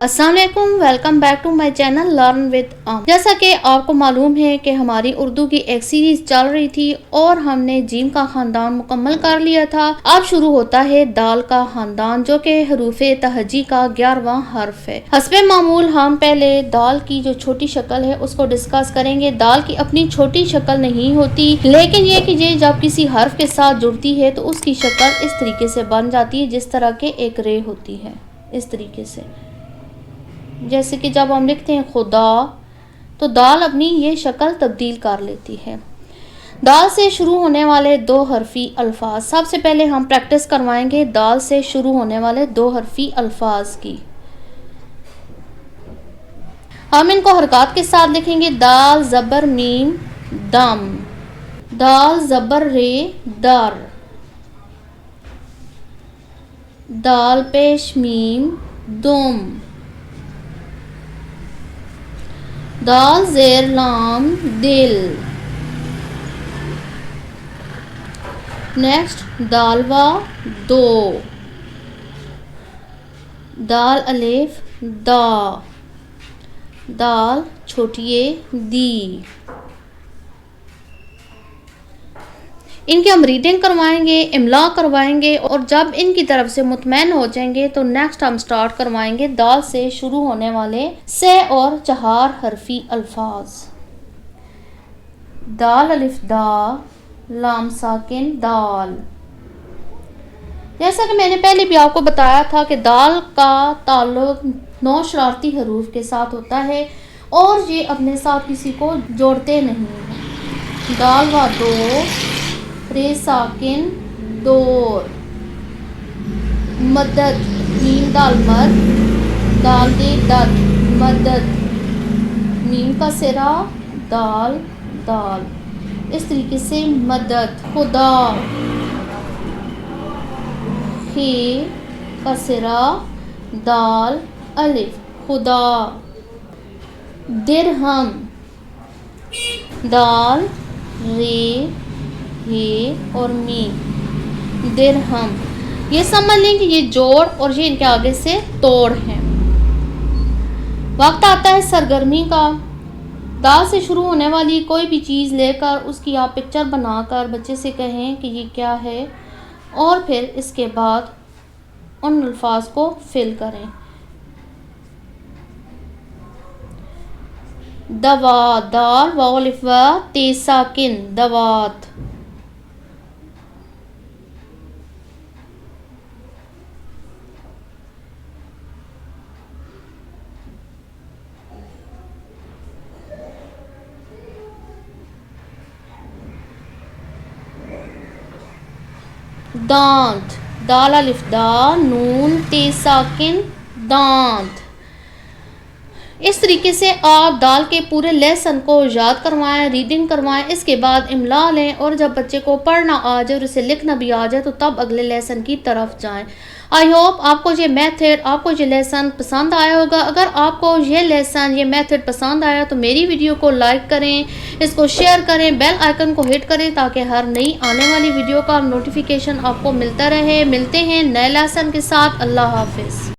अस्सलाम वालेकुम, welcome back to my channel learn with आम। जैसा कि आपको मालूम है कि हमारी उर्दू की एक सीरीज चल रही थी और हमने जीम का खानदान मुकम्मल कर लिया था। अब शुरू होता है दाल का खानदान, जो कि हरूफे तहजी का 11वां हर्फ है। हस्बे मामूल हम पहले दाल की जो छोटी शक्ल है उसको डिस्कस करेंगे। दाल की अपनी छोटी शक्ल नहीं होती, लेकिन ये जब किसी हर्फ के साथ जुड़ती है तो उसकी शक्ल इस तरीके से बन जाती है जिस तरह के एक रे होती है। इस तरीके से जैसे कि जब हम लिखते हैं खुदा, तो दाल अपनी ये शक्ल तब्दील कर लेती है। दाल से शुरू होने वाले दो हरफी अल्फाज, सबसे पहले हम प्रैक्टिस करवाएंगे दाल से शुरू होने वाले दो हरफी अल्फाज की। हम इनको हरकत के साथ लिखेंगे। दाल ज़बर मीम दम, दाल ज़बर रे दर, दाल पेश मीम दुम, दाल ज़ेर लाम दिल। नेक्स्ट दालवा दो, दाल अलिफ दा, दाल छोटिए दी। इनकी हम रीडिंग करवाएंगे, इमला करवाएंगे और जब इनकी तरफ से मुतमैन हो जाएंगे तो नेक्स्ट हम स्टार्ट करवाएंगे दाल से शुरू होने वाले से और 4 हरफी अल्फाज। दाल अलिफ दा, लाम साकिन दाल। जैसा कि मैंने पहले भी आपको बताया था कि दाल का ताल्लुक 9 शरारती हरूफ के साथ होता है और ये अपने साथ किसी को जोड़ते नहीं हैं। दाल व दो, रे साकिन दोर, मदद मीम दाल मद, दाल दे दद मदद, मीम का सिरा दाल दाल। इस तरीके से मदद। खुदा, खे का सिरा दाल अलिफ खुदा। दिरहम, दाल रे ये और मीम, दिरहम। ये समझ लें कि ये जोड़ और ये इनके आगे से तोड़ हैं। वक्त आता है सरगर्मी का। दाल से शुरू होने वाली कोई भी चीज़ लेकर उसकी आप पिक्चर बनाकर बच्चे से कहें कि ये क्या है और फिर इसके बाद उन अल्फाज को फिल करें। दवा, दाल वाव अलिफ वा ते साकिन दवात। दांत, दाल अलिफ दा नून ते साकिन दांत। इस तरीके से आप दाल के पूरे लेसन को याद करवाएं, रीडिंग करवाएं, इसके बाद इमला लें और जब बच्चे को पढ़ना आ जाए और उसे लिखना भी आ जाए तो तब अगले लेसन की तरफ जाएं। आई होप आपको ये मेथड, आपको ये लेसन पसंद आया होगा। अगर आपको ये लेसन, ये मेथड पसंद आया तो मेरी वीडियो को लाइक करें, इसको शेयर करें, बेल आइकन को हिट करें ताकि हर नई आने वाली वीडियो का नोटिफिकेशन आपको मिलता रहे। मिलते हैं नए लेसन के साथ। अल्लाह हाफिज़।